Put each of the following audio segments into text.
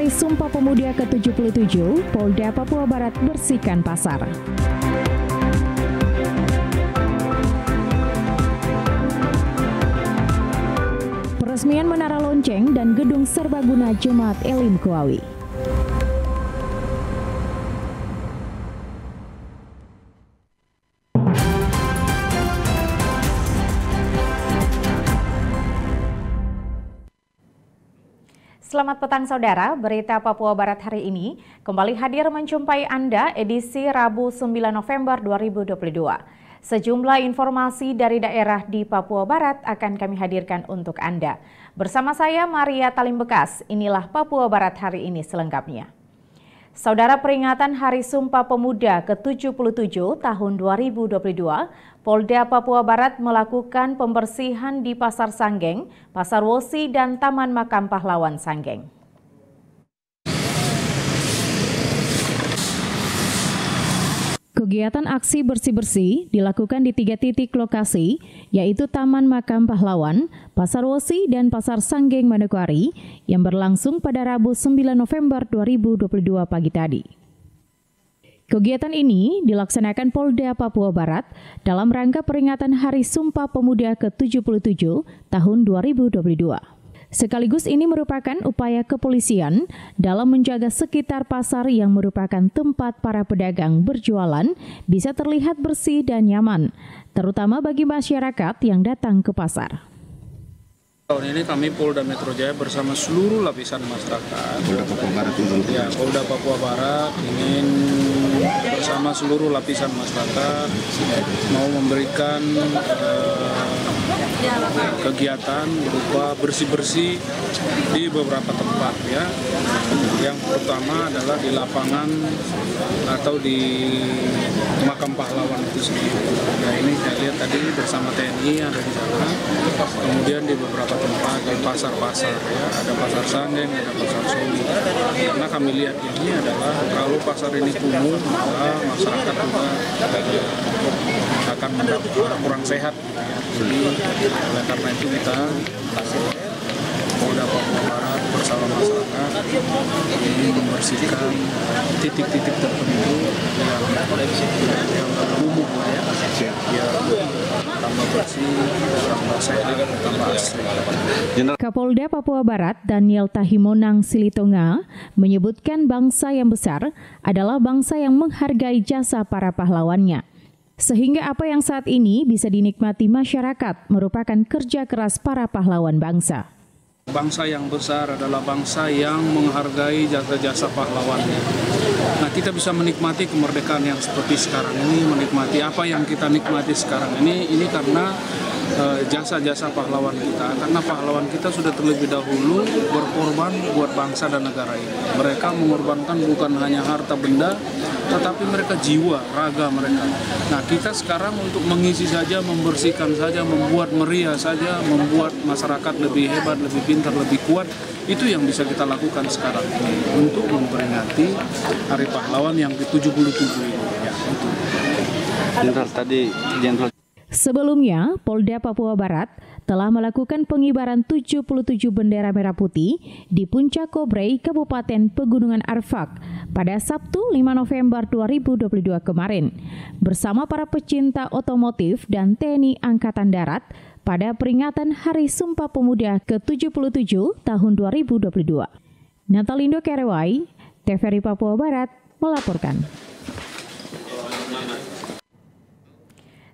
Hari Sumpah Pemuda ke-77, Polda Papua Barat bersihkan pasar. Peresmian Menara Lonceng dan Gedung Serbaguna Jemaat Elim Koawi. Selamat petang saudara, berita Papua Barat hari ini kembali hadir menjumpai Anda edisi Rabu 9 November 2022. Sejumlah informasi dari daerah di Papua Barat akan kami hadirkan untuk Anda. Bersama saya Maria Talimbekas, inilah Papua Barat hari ini selengkapnya. Saudara, peringatan Hari Sumpah Pemuda ke-77 tahun 2022, Polda Papua Barat melakukan pembersihan di Pasar Sanggeng, Pasar Wosi, dan Taman Makam Pahlawan Sanggeng. Kegiatan aksi bersih-bersih dilakukan di 3 titik lokasi, yaitu Taman Makam Pahlawan, Pasar Wosi, dan Pasar Sanggeng Manokwari, yang berlangsung pada Rabu 9 November 2022 pagi tadi. Kegiatan ini dilaksanakan Polda Papua Barat dalam rangka peringatan Hari Sumpah Pemuda ke-77 tahun 2022. Sekaligus ini merupakan upaya kepolisian dalam menjaga sekitar pasar yang merupakan tempat para pedagang berjualan bisa terlihat bersih dan nyaman, terutama bagi masyarakat yang datang ke pasar. Tahun ini kami Polda Metro Jaya bersama seluruh lapisan masyarakat. Polda Papua Barat ingin bersama seluruh lapisan masyarakat mau memberikan kegiatan berupa bersih-bersih di beberapa tempat ya. Yang pertama adalah di lapangan atau di Makam Pahlawan itu sendiri. Nah, ini saya lihat tadi bersama TNI ada di sana. Kemudian di beberapa tempat di pasar-pasar ya, ada Pasar Sanggeng, ada Pasar Soli. Karena kami lihat ini adalah kalau pasar ini kumuh, maka masyarakat juga akan kurang sehat. Jadi oleh karena itu kita Polda Papua Barat bersama masyarakat ini membersihkan titik-titik tertentu yang kumuh ya, tambah bersih, tambah sehat, tambah asri. Kapolda Papua Barat Daniel Tahimonang Silitonga menyebutkan bangsa yang besar adalah bangsa yang menghargai jasa para pahlawannya. Sehingga apa yang saat ini bisa dinikmati masyarakat merupakan kerja keras para pahlawan bangsa. Bangsa yang besar adalah bangsa yang menghargai jasa-jasa pahlawannya. Nah, kita bisa menikmati kemerdekaan yang seperti sekarang ini, menikmati apa yang kita nikmati sekarang ini karena jasa-jasa pahlawan kita. Karena pahlawan kita sudah terlebih dahulu berkorban buat bangsa dan negara ini. Mereka mengorbankan bukan hanya harta benda, tetapi mereka jiwa, raga mereka. Nah, kita sekarang untuk mengisi saja, membersihkan saja, membuat meriah saja, membuat masyarakat lebih hebat, lebih pintar, lebih kuat, itu yang bisa kita lakukan sekarang untuk memperingati Hari Pahlawan yang ke-77 ini. Ya, itu. Sebelumnya, Polda Papua Barat telah melakukan pengibaran 77 bendera merah putih di Puncak Kobrei, Kabupaten Pegunungan Arfak pada Sabtu 5 November 2022 kemarin bersama para pecinta otomotif dan TNI Angkatan Darat pada peringatan Hari Sumpah Pemuda ke-77 tahun 2022. Natalindo Kerewai, TVRI Papua Barat melaporkan.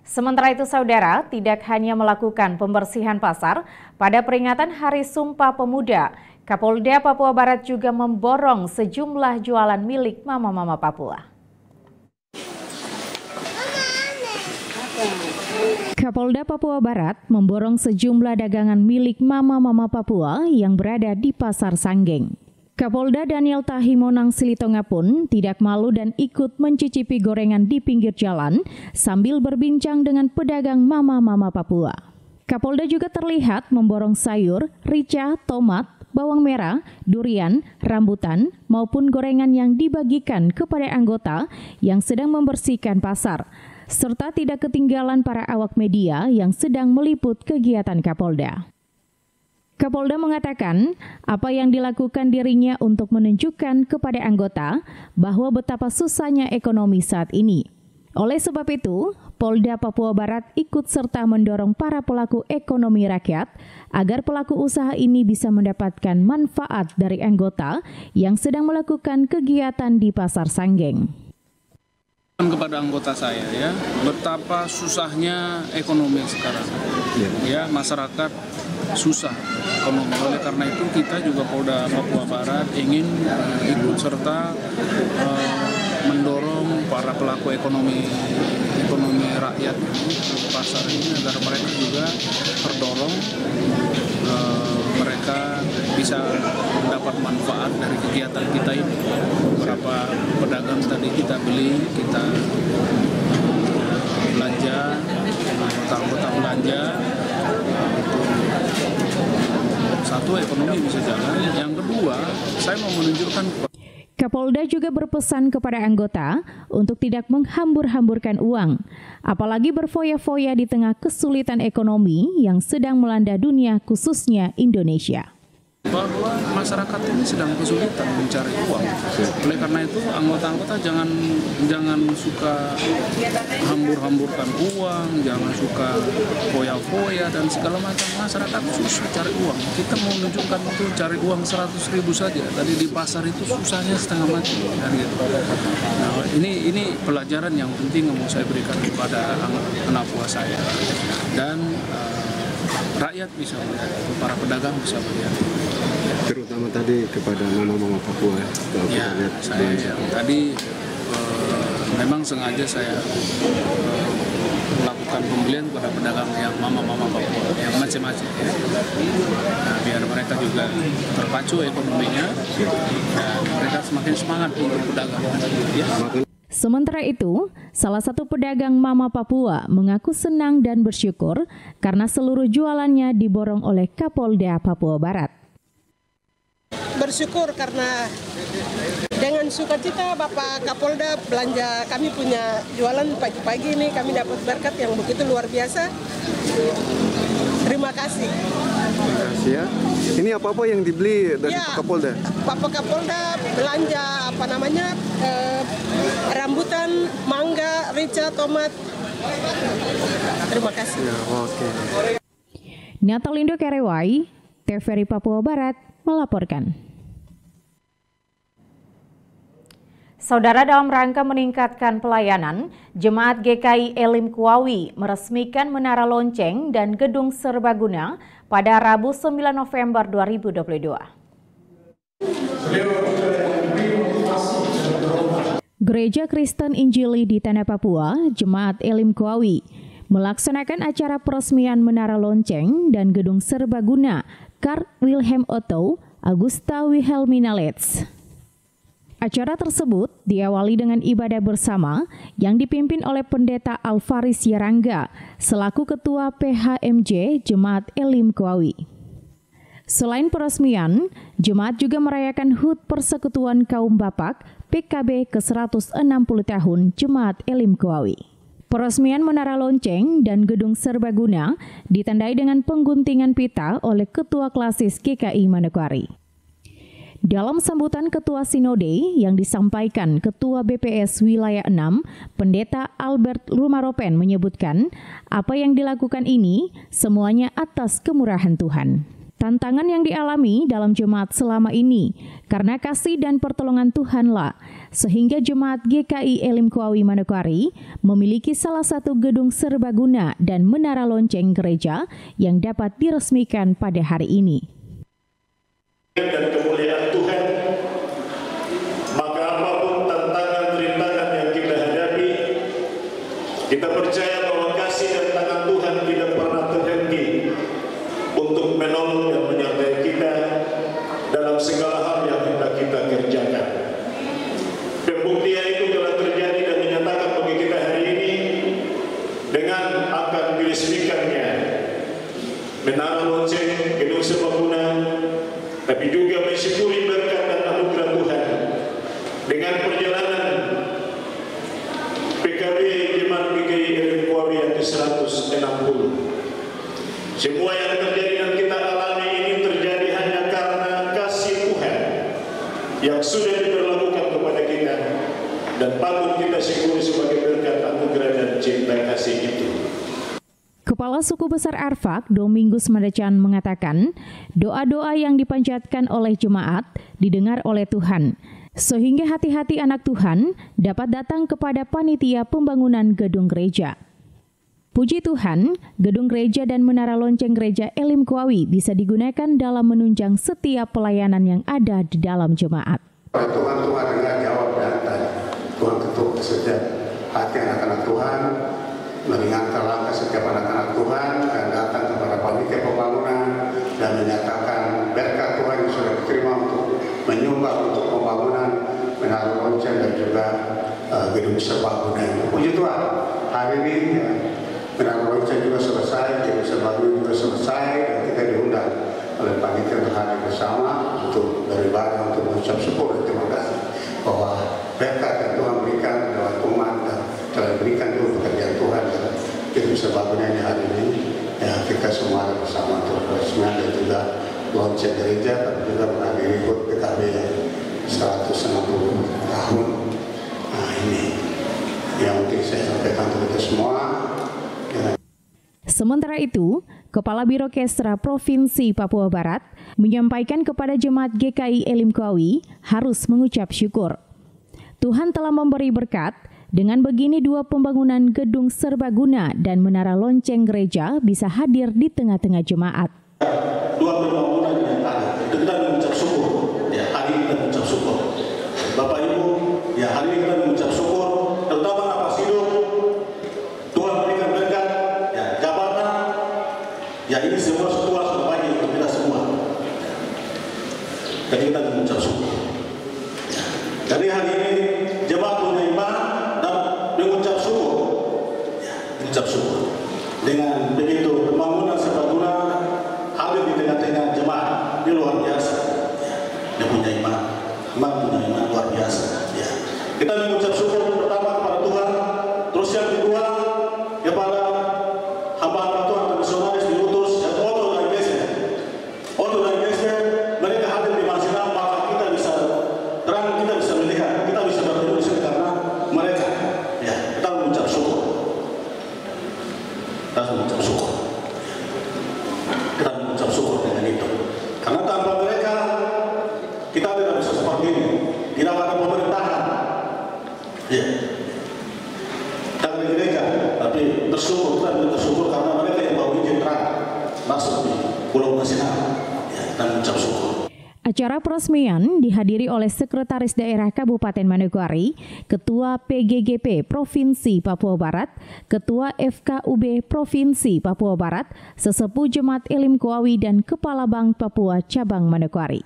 Sementara itu saudara, tidak hanya melakukan pembersihan pasar, pada peringatan Hari Sumpah Pemuda, Kapolda Papua Barat juga memborong sejumlah jualan milik mama-mama Papua. Kapolda Papua Barat memborong sejumlah dagangan milik mama-mama Papua yang berada di Pasar Sanggeng. Kapolda Daniel Tahimonang Silitonga pun tidak malu dan ikut mencicipi gorengan di pinggir jalan sambil berbincang dengan pedagang mama-mama Papua. Kapolda juga terlihat memborong sayur, rica, tomat, bawang merah, durian, rambutan, maupun gorengan yang dibagikan kepada anggota yang sedang membersihkan pasar, serta tidak ketinggalan para awak media yang sedang meliput kegiatan Kapolda. Kapolda mengatakan apa yang dilakukan dirinya untuk menunjukkan kepada anggota bahwa betapa susahnya ekonomi saat ini. Oleh sebab itu, Polda Papua Barat ikut serta mendorong para pelaku ekonomi rakyat agar pelaku usaha ini bisa mendapatkan manfaat dari anggota yang sedang melakukan kegiatan di Pasar Sanggeng. Kepada anggota saya ya, betapa susahnya ekonomi sekarang. Ya, masyarakat susah ekonomi. Oleh karena itu kita juga Polda Papua Barat ingin ikut serta mendorong para pelaku ekonomi rakyat ini, pasar ini, agar mereka juga terdorong, mereka bisa mendapat manfaat dari kegiatan kita ini. Beberapa pedagang tadi kita beli, kita belanja, anggota belanja, satu ekonomi bisa jalan. Yang kedua, saya mau menunjukkan Kapolda juga berpesan kepada anggota untuk tidak menghambur-hamburkan uang, apalagi berfoya-foya di tengah kesulitan ekonomi yang sedang melanda dunia, khususnya Indonesia. Bahwa masyarakat ini sedang kesulitan mencari uang. Oleh karena itu anggota-anggota jangan suka hambur-hamburkan uang, jangan suka foya-foya dan segala macam. Masyarakat susah cari uang. Kita mau menunjukkan itu cari uang 100.000 saja. Tadi di pasar itu susahnya setengah mati. Dan gitu. Nah, ini pelajaran yang penting yang mau saya berikan kepada anak buah saya. Dan rakyat bisa melihat, para pedagang bisa melihat. Terutama tadi kepada mama-mama Papua ya, saya tadi memang sengaja saya melakukan pembelian kepada pedagang yang mama-mama Papua, yang macam-macam ya. Nah, biar mereka juga terpacu ekonominya dan mereka semakin semangat untuk berdagang ya. Sementara itu, salah satu pedagang Mama Papua mengaku senang dan bersyukur karena seluruh jualannya diborong oleh Kapolda Papua Barat. Bersyukur karena dengan sukacita Bapak Kapolda belanja kami punya jualan pagi-pagi ini, kami dapat berkat yang begitu luar biasa. Terima kasih. Terima kasih ya. Ini apa-apa yang dibeli dari ya, Pak Kapolda? Bapak Kapolda belanja rambutan, mangga, rica, tomat. Terima kasih. Ya, oke. Natalindo Kerewai, TVRI Papua Barat melaporkan. Saudara, dalam rangka meningkatkan pelayanan, Jemaat GKI Elim Kuawi meresmikan Menara Lonceng dan Gedung Serbaguna pada Rabu 9 November 2022. Gereja Kristen Injili di Tanah Papua, Jemaat Elim Kuawi, melaksanakan acara peresmian Menara Lonceng dan Gedung Serbaguna Karl Wilhelm Otto Augusta Wilhelmina Letts. Acara tersebut diawali dengan ibadah bersama yang dipimpin oleh Pendeta Alvaris Yarangga selaku Ketua PHMJ Jemaat Elim Kuawi. Selain peresmian, Jemaat juga merayakan HUT Persekutuan Kaum Bapak PKB ke-160 tahun Jemaat Elim Kuawi. Peresmian Menara Lonceng dan Gedung Serbaguna ditandai dengan pengguntingan pita oleh Ketua Klasis GKI Manokwari. Dalam sambutan Ketua Sinode yang disampaikan Ketua BPS Wilayah 6, Pendeta Albert Rumaropen menyebutkan apa yang dilakukan ini semuanya atas kemurahan Tuhan. Tantangan yang dialami dalam jemaat selama ini karena kasih dan pertolongan Tuhanlah, sehingga Jemaat GKI Elim Kuawi Manokwari memiliki salah satu gedung serbaguna dan menara lonceng gereja yang dapat diresmikan pada hari ini. Dan kemuliaan Tuhan, maka apapun tantangan-rintangan yang kita hadapi, kita percaya bahwa kasih dan tangan Tuhan tidak pernah terhenti untuk menolong dan menyertai kita dalam segala hal yang hendak kita kerjakan. Pembuktian itu telah terjadi dan dinyatakan bagi kita hari ini dengan akan diresmikannya Menara Lonceng, Gedung Serbaguna, tapi juga mensyukuri berkat dan anugerah Tuhan dengan perjalanan PKB Jemaat GKI Elim Kuawi yang ke-160. Semua yang terjadi dan kita alami ini dan patut kita syukuri sebagai berkat anugerah dan cinta kasih itu. Kepala Suku Besar Arfak, Domingus Mandacan mengatakan, doa-doa yang dipanjatkan oleh jemaat didengar oleh Tuhan, sehingga hati-hati anak Tuhan dapat datang kepada panitia pembangunan gedung gereja. Puji Tuhan, gedung gereja dan menara lonceng gereja Elim Koawi bisa digunakan dalam menunjang setiap pelayanan yang ada di dalam jemaat. Tuhan dengar jawab dan tanya. Tuhan ketuk setiap hati anak-anak Tuhan, meringankan langkah setiap anak-anak Tuhan dan datang kepada panitia pembangunan dan menyatakan berkat Tuhan yang sudah diterima untuk menyumbang untuk pembangunan menara lonceng dan juga gedung serbaguna. Puji Tuhan, hari ini menara lonceng juga selesai, gedung serbaguna juga selesai, dan kita diundang oleh panitia untuk hadir bersama untuk beribadah, untuk mengucap syukur dan terima kasih bahwa berkat yang Tuhan berikan lewat umat dan telah berikan dulu pekerjaan Tuhan dan itu sebabnya hari ini ya, kita semua ada bersama untuk peresmian dan juga lonceng gereja dan juga menghadiri HUT PKB 160 tahun. Nah ini yang mungkin saya sampaikan untuk kita semua. Sementara itu, Kepala Biro Kesra Provinsi Papua Barat menyampaikan kepada jemaat GKI Elim Koawi harus mengucap syukur. Tuhan telah memberi berkat, dengan begini dua pembangunan gedung serbaguna dan menara lonceng gereja bisa hadir di tengah-tengah jemaat. Dua pembangunan yang ada, itu kita mengucap syukur. Ya, hari ini kita mengucap syukur. Bapak Ibu, ya hari ini kita mengucap syukur, terutama napas hidup. Tuhan berikan berkat, ya jabatan, ya ini semua sudah bagi untuk kita semua. Jadi kita mengucap syukur. Jadi hari ini jemaat punya iman dan mengucap syukur. Ya, mengucap syukur. Dengan begitu pembangunan serbaguna hadir di tengah-tengah jemaat, ini luar biasa. Ya, dia punya iman punya iman luar biasa. Ya. Kita mengucap syukur pertama kepada Tuhan, terus yang kedua kepada hamba-hamba Tuhan dan misionaris diutus, yaitu Otto dan Gesner, mereka hadir di Masjid, maka kita bisa terang, kita bisa melihat, kita bisa bertemu di sini karena mereka. Ya, kita mengucap syukur. Kita mengucap syukur. Kita mengucap syukur dengan itu. Karena tanpa mereka kita tidak bisa seperti ini. Tidak ada pemerintahan. Ya. Kita di gereja, tapi bersyukur, kita bersyukur karena mereka yang bawa izin terang masuk di Pulau Nasional. Ya, kita mengucap syukur. Acara peresmian dihadiri oleh Sekretaris Daerah Kabupaten Manokwari, Ketua PGGP Provinsi Papua Barat, Ketua FKUB Provinsi Papua Barat, Sesepuh Jemaat Elim Koawi dan Kepala Bank Papua Cabang Manokwari.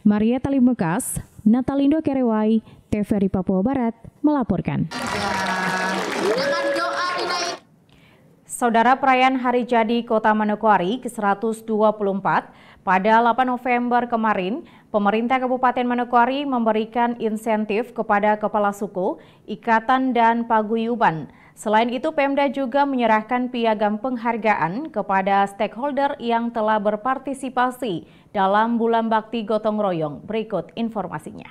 Maria Talimekas, Natalindo Kerewai, TVRI Papua Barat melaporkan. Saudara, perayaan Hari Jadi Kota Manokwari ke-124 pada 8 November kemarin, pemerintah Kabupaten Manokwari memberikan insentif kepada kepala suku, ikatan dan paguyuban. Selain itu, Pemda juga menyerahkan piagam penghargaan kepada stakeholder yang telah berpartisipasi dalam Bulan Bakti Gotong Royong. Berikut informasinya.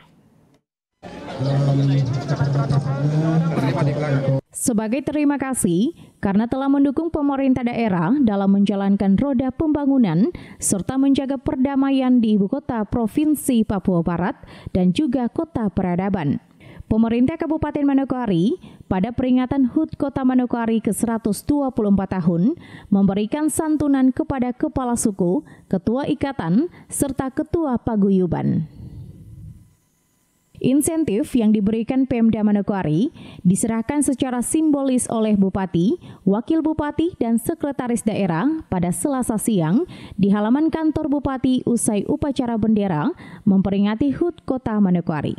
Sebagai terima kasih karena telah mendukung pemerintah daerah dalam menjalankan roda pembangunan serta menjaga perdamaian di ibu kota Provinsi Papua Barat dan juga kota peradaban. Pemerintah Kabupaten Manokwari pada peringatan HUT Kota Manokwari ke-124 tahun memberikan santunan kepada kepala suku, ketua ikatan, serta ketua paguyuban. Insentif yang diberikan Pemda Manokwari diserahkan secara simbolis oleh Bupati, Wakil Bupati, dan Sekretaris Daerah pada Selasa siang di halaman kantor Bupati usai upacara bendera memperingati HUT Kota Manokwari.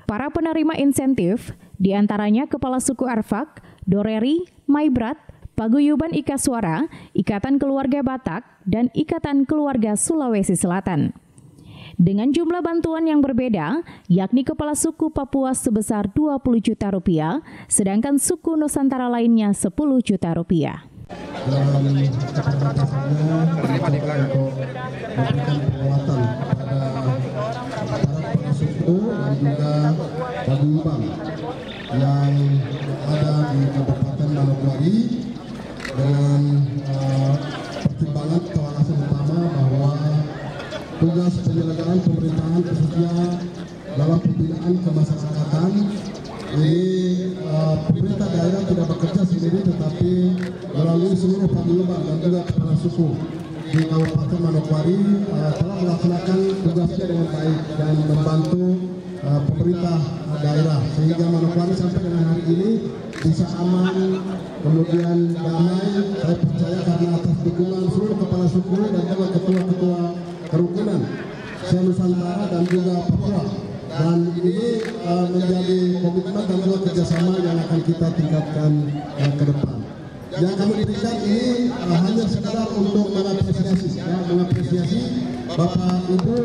Para penerima insentif diantaranya Kepala Suku Arfak, Doreri, Maibrat, Paguyuban Ika Suara, Ikatan Keluarga Batak, dan Ikatan Keluarga Sulawesi Selatan. Dengan jumlah bantuan yang berbeda, yakni kepala suku Papua sebesar 20 juta rupiah, sedangkan suku Nusantara lainnya 10 juta rupiah. Suku dan juga pertimbangan atau alasan utama bahwa tugas penyelenggaraan pemerintahan khususnya dalam pembinaan kemasyarakatan ini pemerintah daerah tidak bekerja sendiri tetapi melalui seluruh paguyuban dan juga kepala suku di Kabupaten Manokwari telah melaksanakan tugasnya dengan baik dan membantu pemerintah daerah sehingga Manokwari sampai dengan hari ini bisa aman, kemudian damai. Saya percaya karena atas dukungan seluruh kepala suku dan juga ketua-ketua kerukunan se-Nusantara dan juga Papua, dan ini menjadi komitmen dan juga kerjasama yang akan kita tingkatkan ke depan. Yang kami berikan ini hanya sekadar untuk mengapresiasi Bapak Ibu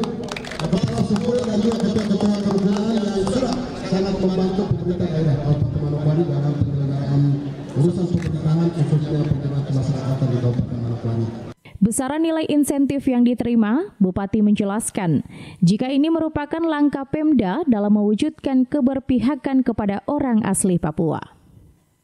kepala suku dan juga ketua-ketua kerukunan yang sudah sangat membantu pemerintah daerah Kabupaten Manokwari dalam penyelenggaraan urusan pemerintahan khususnya pembinaan kemasyarakatan di Kabupaten Manokwari. Besaran nilai insentif yang diterima, Bupati menjelaskan, jika ini merupakan langkah Pemda dalam mewujudkan keberpihakan kepada orang asli Papua.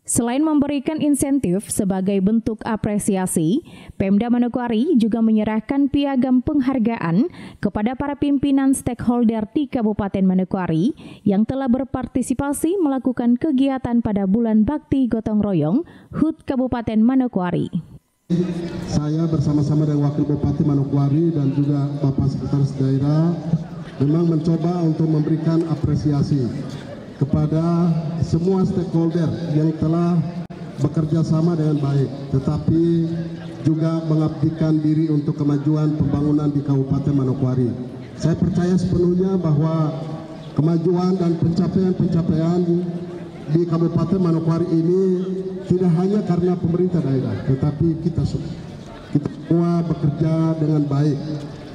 Selain memberikan insentif sebagai bentuk apresiasi, Pemda Manokwari juga menyerahkan piagam penghargaan kepada para pimpinan stakeholder di Kabupaten Manokwari yang telah berpartisipasi melakukan kegiatan pada Bulan Bakti Gotong Royong HUT Kabupaten Manokwari. Saya bersama-sama dengan Wakil Bupati Manokwari dan juga Bapak Sekretaris Daerah memang mencoba untuk memberikan apresiasi kepada semua stakeholder yang telah bekerja sama dengan baik, tetapi juga mengabdikan diri untuk kemajuan pembangunan di Kabupaten Manokwari. Saya percaya sepenuhnya bahwa kemajuan dan pencapaian di Kabupaten Manokwari ini tidak hanya karena pemerintah daerah, tetapi kita semua bekerja dengan baik.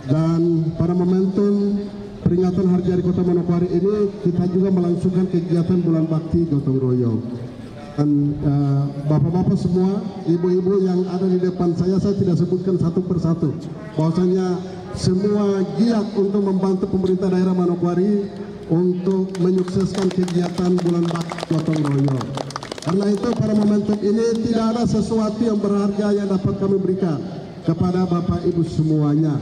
Dan pada momentum peringatan Hari Jadi Kota Manokwari ini kita juga melangsungkan kegiatan Bulan Bakti Gotong Royong. Dan bapak-bapak semua, ibu-ibu yang ada di depan saya tidak sebutkan satu persatu, bahwasanya semua giat untuk membantu pemerintah daerah Manokwari untuk menyukseskan kegiatan Bulan Bakti Gotong Royong. Karena itu pada momentum ini tidak ada sesuatu yang berharga yang dapat kami berikan kepada Bapak Ibu semuanya,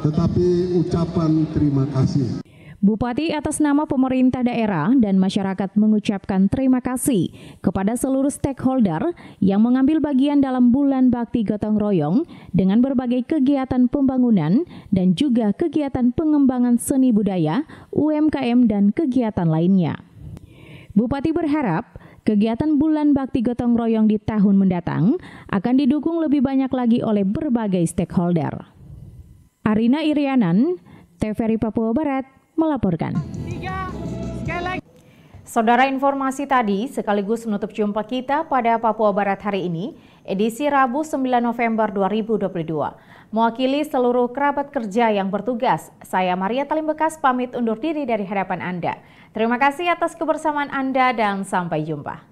tetapi ucapan terima kasih. Bupati atas nama pemerintah daerah dan masyarakat mengucapkan terima kasih kepada seluruh stakeholder yang mengambil bagian dalam Bulan Bakti Gotong Royong dengan berbagai kegiatan pembangunan dan juga kegiatan pengembangan seni budaya, UMKM, dan kegiatan lainnya. Bupati berharap kegiatan Bulan Bakti Gotong Royong di tahun mendatang akan didukung lebih banyak lagi oleh berbagai stakeholder. Arina Irianan, TVRI Papua Barat, melaporkan. Saudara, informasi tadi sekaligus menutup jumpa kita pada Papua Barat hari ini, edisi Rabu 9 November 2022. Mewakili seluruh kerabat kerja yang bertugas, saya Maria Talimbekas pamit undur diri dari hadapan Anda. Terima kasih atas kebersamaan Anda dan sampai jumpa.